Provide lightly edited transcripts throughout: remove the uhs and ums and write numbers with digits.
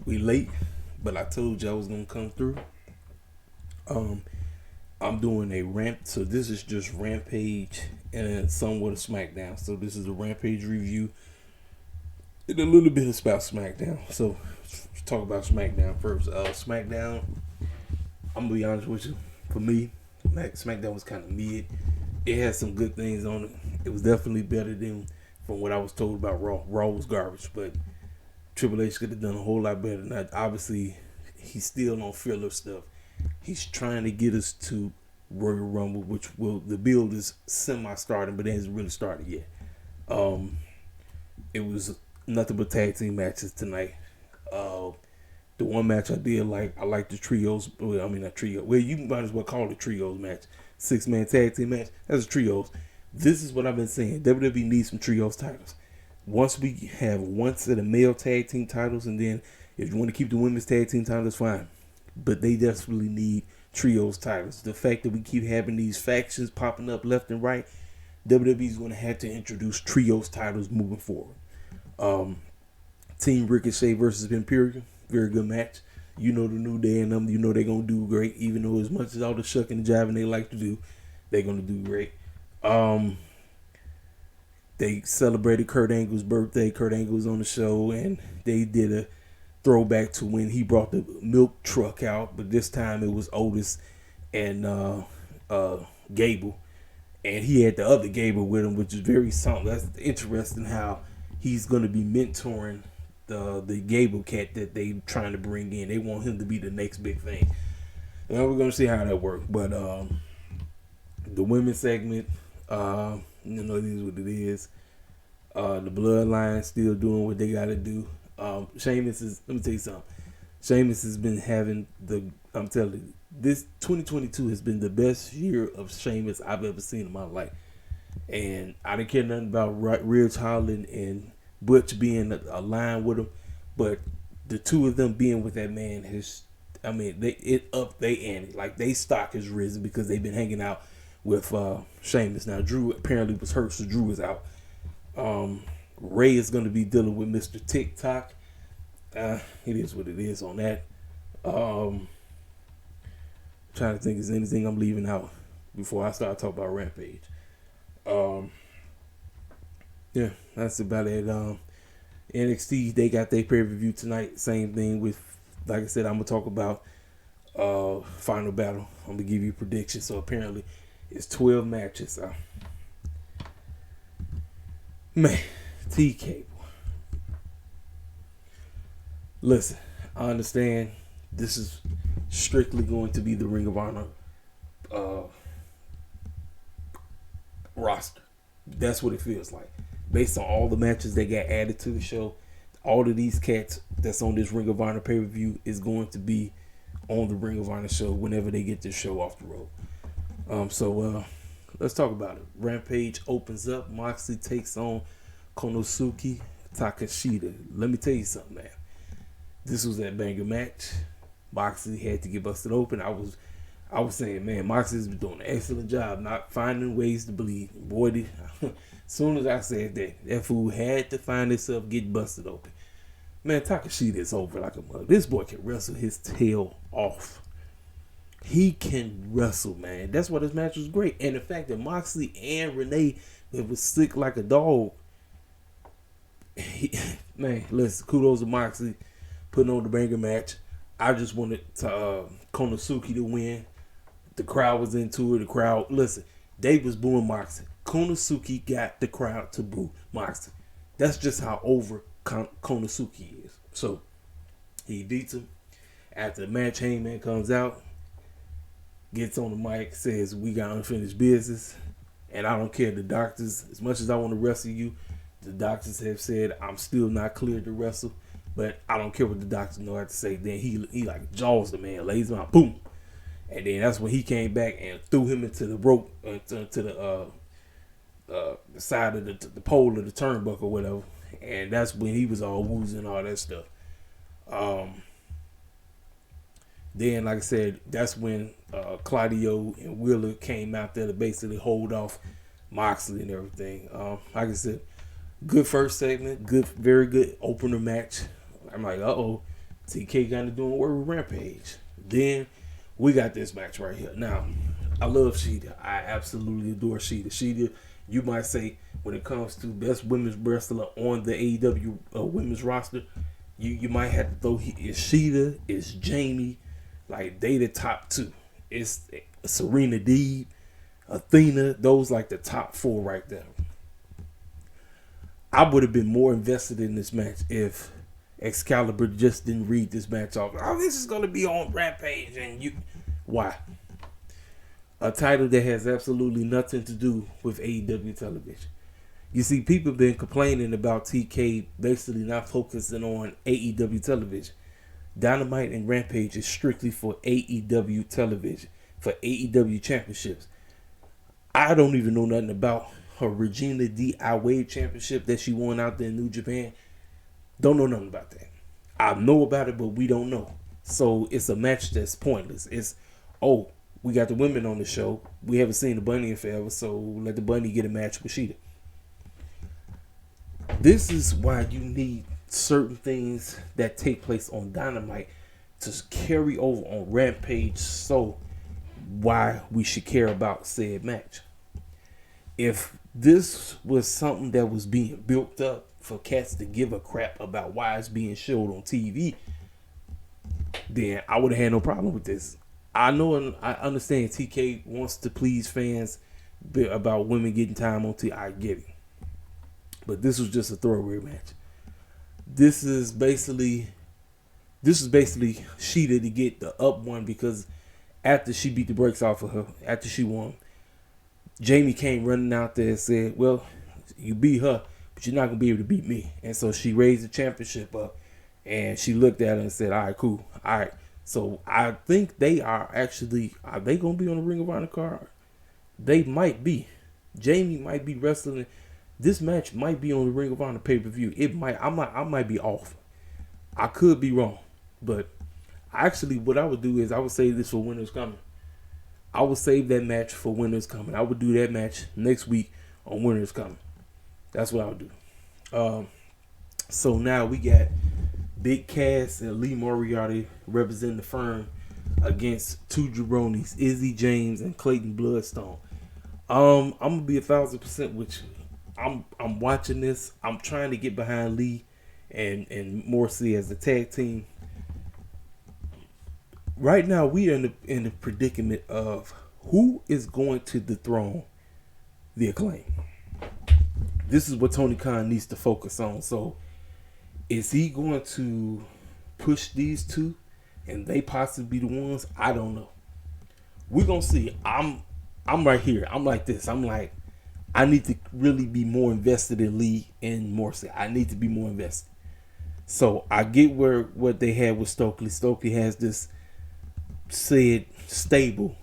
We late, but I told you I was gonna come through. Um, I'm doing a ramp, so this is just Rampage and somewhat of Smackdown. So this is a Rampage review and a little bit about Smackdown. So let's talk about Smackdown first. Smackdown, I'm gonna be honest with you. For me, Smackdown was kind of mid. It had some good things on it. It was definitely better than from what I was told about Raw. Raw was garbage, but Triple H could have done a whole lot better. Now, obviously, he's still on filler stuff. He's trying to get us to Royal Rumble, which will the build is semi-starting, but it hasn't really started yet. Um, it was nothing but tag team matches tonight. Uh, the one match I like the trios. Well, I mean not trio. Well, you might as well call it trios match. 6-man tag team match. That's a trios. This is what I've been saying. WWE needs some trios titles. Once we have one set of male tag team titles, and then if you want to keep the women's tag team titles, fine. But they desperately need trios titles. The fact that we keep having these factions popping up left and right, WWE is going to have to introduce trios titles moving forward. Um, Team Ricochet versus Imperium, very good match. You know the New Day and them, you know they're going to do great, even though as much as all the shucking and jiving they like to do, they're going to do great. They celebrated Kurt Angle's birthday. Kurt Angle was on the show, and they did a throwback to when he brought the milk truck out, but this time it was Otis and Gable, and he had the other Gable with him, which is very something. That's interesting how he's going to be mentoring the Gable cat that they trying to bring in. They want him to be the next big thing. And we're going to see how that works. But the women's segment, it is what it is. The Bloodline still doing what they got to do. Sheamus is, let me tell you something. Sheamus has been having I'm telling you, this 2022 has been the best year of Sheamus I've ever seen in my life. And I didn't care nothing about Ridge Holland and Butch being aligned with him, but the two of them being with that man it upped they ante. Like, they stock has risen because they've been hanging out with Sheamus. Now, Drew apparently was hurt, so Drew is out. Ray is going to be dealing with Mr. TikTok. It is what it is on that. Trying to think, is anything I'm leaving out before I start talking about Rampage. Yeah, that's about it. NXT, they got their pay-per-view tonight. Same thing with, like I said, I'm going to talk about Final Battle. I'm going to give you predictions. So apparently it's 12 matches. Man, TK. Listen, I understand this is strictly going to be the Ring of Honor roster. That's what it feels like. Based on all the matches that got added to the show, all of these cats that's on this Ring of Honor pay-per-view is going to be on the Ring of Honor show whenever they get this show off the road. So let's talk about it. Rampage opens up. Moxley takes on Konosuke Takeshita. Let me tell you something, man. This was that banger match. Moxley had to get busted open. I was saying, man, Moxley's been doing an excellent job not finding ways to bleed. Boy, as soon as I said that fool had to find himself getting busted open. Man, Takeshita is over like a mug. This boy can wrestle his tail off. He can wrestle, man. That's why this match was great. And the fact that Moxley and Renee, it was sick like a dog. Man, listen, kudos to Moxley putting on the banger match. I just wanted to Konosuke to win. The crowd was into it. The crowd, listen, they was booing Moxley. Konosuke got the crowd to boo Moxley. That's just how over Konosuke is. So he beats him. After the match, Heyman comes out, gets on the mic, says, "We got unfinished business, and I don't care the doctors, as much as I want to wrestle you, the doctors have said I'm still not cleared to wrestle, but I don't care what the doctors know what to say." Then he like jaws the man, lays him out, boom. And then that's when he came back and threw him into the rope, to the side of the pole of the turnbuckle or whatever. And that's when he was all woozy and all that stuff. Then, like I said, that's when Claudio and Wheeler came out there to basically hold off Moxley and everything. Like I said, good first segment, very good opener match. I'm like, TK kind of doing work with Rampage. Then we got this match right here. Now, I love Sheeta. I absolutely adore Sheeta. Sheeta, you might say, when it comes to best women's wrestler on the AEW women's roster, you might have to throw it's Sheeta, it's Jamie, like they the top two. It's Serena Deeb, Athena. Those like the top four right there. I would have been more invested in this match if Excalibur just didn't read this match off. Oh, this is going to be on Rampage. And why? A title that has absolutely nothing to do with AEW television. You see, people have been complaining about TK basically not focusing on AEW television. Dynamite and Rampage is strictly for AEW television, for AEW championships. I don't even know nothing about her Regina DIY championship that she won out there in New Japan. Don't know nothing about that. I know about it, but we don't know. So it's a match that's pointless. It's, oh, we got the women on the show. We haven't seen the Bunny in forever, so let the Bunny get a match with Sheeta. This is why you need certain things that take place on Dynamite to carry over on Rampage, so why we should care about said match. If this was something that was being built up for cats to give a crap about why it's being showed on TV, then I would have had no problem with this. I know and I understand TK wants to please fans about women getting time on TV. I get it. But this was just a throwaway match. This is basically Sheeta to get the up one, because after she beat the brakes off of her, after she won, Jamie came running out there and said, well, you beat her, but you're not going to be able to beat me. And so she raised the championship up, and she looked at her and said, all right, cool. All right. So I think they are they going to be on the Ring of Honor card? They might be. Jamie might be wrestling. This match might be on the Ring of Honor pay-per-view. It might. I might be off. I could be wrong. But actually, what I would do is I would save this for Winter's Coming. I would save that match for Winter's Coming. I would do that match next week on Winter's Coming. That's what I would do. So now we got Big Cass and Lee Moriarty representing the firm against two jabronis, Izzy James and Clayton Bloodstone. I'm gonna be 1,000% with you. I'm watching this. I'm trying to get behind Lee and Morrissey as the tag team. Right now, we are in the predicament of who is going to dethrone the Acclaim. This is what Tony Khan needs to focus on. So, is he going to push these two and they possibly be the ones? I don't know. We're gonna see. I'm right here. I'm like this. I'm like, I need to really be more invested in Lee and Morrissey. I need to be more invested. So I get what they had with Stokely. Stokely has this said stable.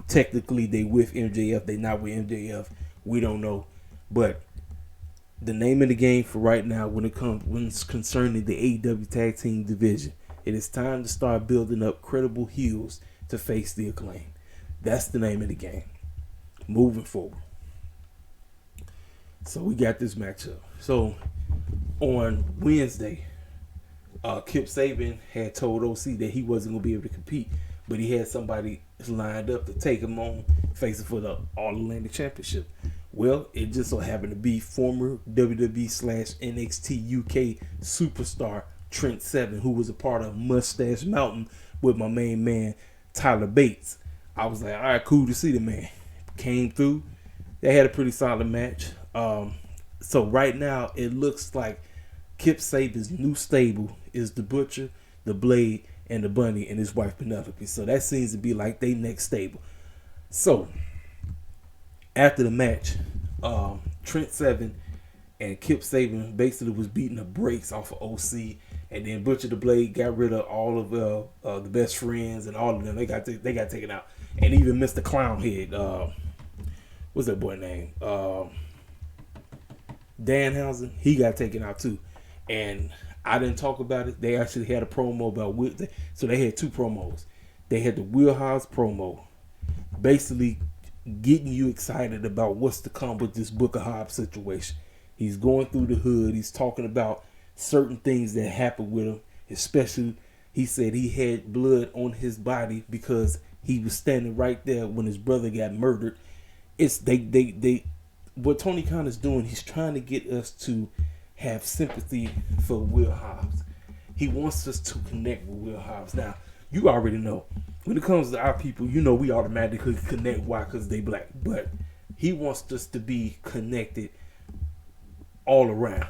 Technically, they with MJF. They not with MJF. We don't know. But the name of the game for right now, when it's concerning the AEW Tag Team division, it is time to start building up credible heels to face the Acclaim. That's the name of the game. Moving forward. So we got this matchup. So on Wednesday, Kip Sabian had told OC that he wasn't going to be able to compete, but he had somebody lined up to take him on, facing for the All-Atlantic Championship. Well, it just so happened to be former WWE/NXT UK superstar Trent Seven, who was a part of Mustache Mountain with my main man Tyler Bates. I was like, all right, cool to see the man. Came through. They had a pretty solid match. So right now it looks like Kip Sabian's new stable is the Butcher, the Blade, and the Bunny, and his wife Penelope. So that seems to be like they next stable. So after the match, Trent Seven and Kip Sabian basically was beating the brakes off of OC, and then Butcher the Blade got rid of all of the best friends and all of them. They got taken out, and even Mr. Clownhead. What's that boy name? Danhausen, he got taken out too. And I didn't talk about it. They actually had a promo about so they had two promos. They had the Wheelhouse promo, basically getting you excited about what's to come with this Booker Hobbs situation. He's going through the hood. He's talking about certain things that happened with him, especially He said he had blood on his body because he was standing right there when his brother got murdered. It's they what Tony Khan is doing, he's trying to get us to have sympathy for Will Hobbs. He wants us to connect with Will Hobbs. Now, you already know, when it comes to our people, you know we automatically connect. Why? Because they black. But he wants us to be connected all around.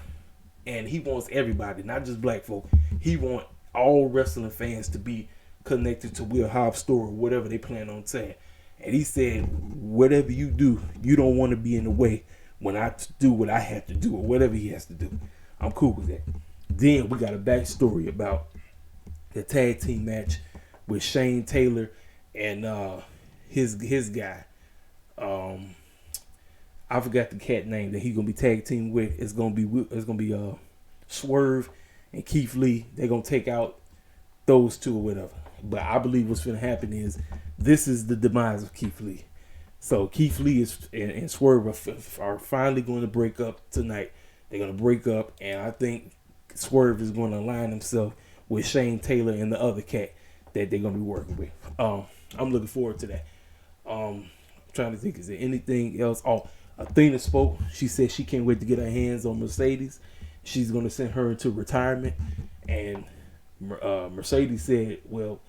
And he wants everybody, not just black folk. He wants all wrestling fans to be connected to Will Hobbs' story, whatever they plan on saying. And he said, whatever you do, you don't want to be in the way when I do what I have to do or whatever he has to do. I'm cool with that. Then we got a backstory about the tag team match with Shane Taylor and his guy. I forgot the cat name that he's gonna be tag team with. It's gonna be Swerve and Keith Lee. They're gonna take out those two or whatever. But I believe what's gonna happen is this is the demise of Keith Lee. So Keith Lee and Swerve are finally going to break up tonight. They're gonna break up, and I think Swerve is going to align himself with Shane Taylor and the other cat that they're gonna be working with. I'm looking forward to that. I'm trying to think, is there anything else? Oh, Athena spoke. She said she can't wait to get her hands on Mercedes. She's going to send her into retirement. And Mercedes said, well,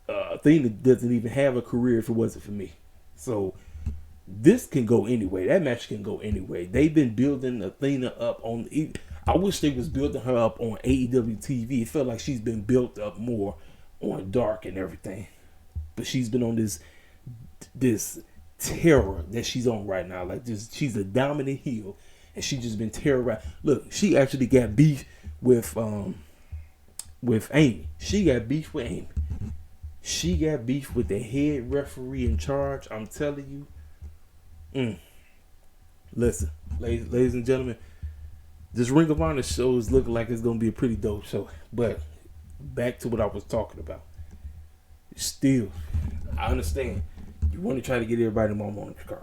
Athena doesn't even have a career if it wasn't for me. So this can go anyway. That match can go anyway. They've been building Athena up on. I wish they was building her up on AEW TV. It felt like she's been built up more on Dark and everything. But she's been on this terror that she's on right now. Like this, she's a dominant heel, and she just been terrorized. Look, she actually got beef with Amy. She got beef with Amy. She got beef with the head referee in charge. I'm telling you. Listen, ladies and gentlemen, this Ring of Honor show is looking like it's gonna be a pretty dope show. But back to what I was talking about. Still, I understand. You want to try to get everybody in my morning, Carl.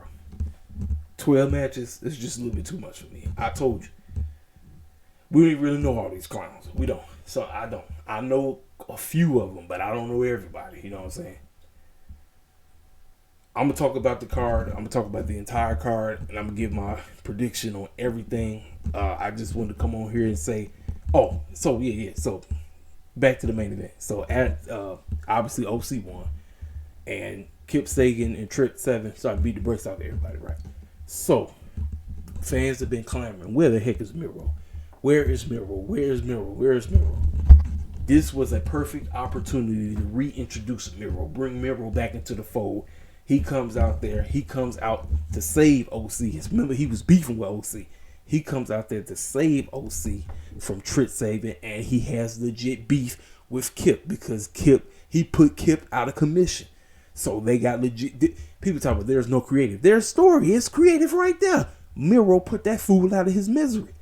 12 matches is just a little bit too much for me. I told you. We don't really know all these clowns. We don't. So I don't. I know a few of them, but I don't know everybody. You know what I'm saying? I'm going to talk about the card. I'm going to talk about the entire card, and I'm going to give my prediction on everything. I just wanted to come on here and say, So back to the main event. So obviously OC won, and Kip Sagan and Trick 7 started to beat the brakes out of everybody, right? So fans have been clamoring, where the heck is Miro? Where is Miro? Where is Miro? Where is Miro? This was a perfect opportunity to reintroduce Miro, bring Miro back into the fold. He comes out there. He comes out to save OC. Remember, he was beefing with OC. He comes out there to save OC from Trick Saban, and he has legit beef with Kip because he put Kip out of commission. So they got legit. People talk about there's no creative. Their story is creative right there. Miro put that fool out of his misery.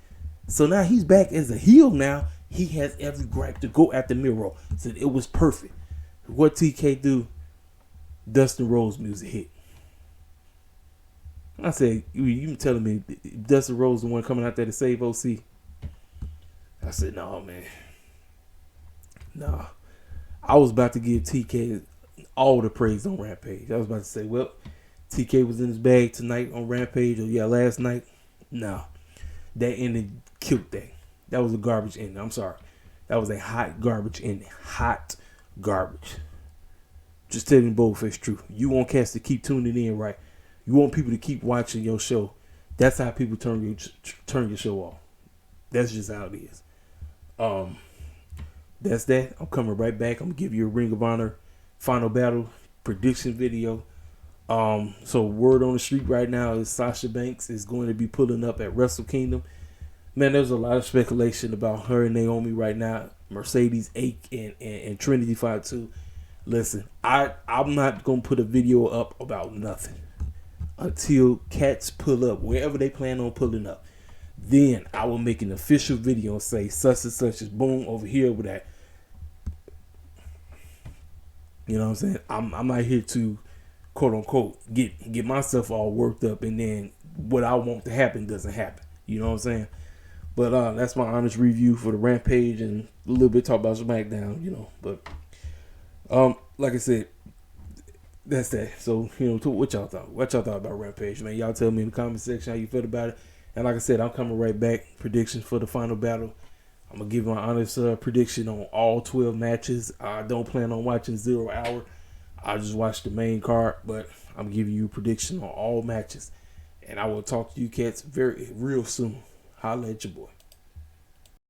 So now he's back as a heel now. He has every gripe to go after Miro. So it was perfect. What TK do? Dustin Rhodes music hit. I said, you telling me Dustin Rhodes the one coming out there to save OC? I said, no, man. Nah. I was about to give TK all the praise on Rampage. I was about to say, well, TK was in his bag tonight on Rampage, or last night. Nah. That ending killed that. That was a garbage ending. I'm sorry. That was a hot garbage ending. Hot garbage. Just telling you the bold-faced truth. You want cats to keep tuning in, right? You want people to keep watching your show. That's how people turn your show off. That's just how it is. That's that. I'm coming right back. I'm gonna give you a Ring of Honor Final Battle prediction video. So word on the street right now is Sasha Banks is going to be pulling up at Wrestle Kingdom. Man, there's a lot of speculation about her and Naomi right now. Mercedes 8 and Trinity 5-2. Listen, I'm not going to put a video up about nothing until cats pull up, wherever they plan on pulling up. Then I will make an official video and say such and such is boom over here with that. You know what I'm saying? I'm not here to, quote unquote, get myself all worked up and then what I want to happen doesn't happen. You know what I'm saying? But that's my honest review for the Rampage and a little bit talk about SmackDown, But like I said, that's that. So, what y'all thought? What y'all thought about Rampage, man? Y'all tell me in the comment section how you felt about it. And like I said, I'm coming right back. Predictions for the final battle. I'm going to give my honest prediction on all 12 matches. I don't plan on watching 0 Hour. I just watch the main card, but I'm giving you a prediction on all matches. And I will talk to you cats real soon. Holla at your boy.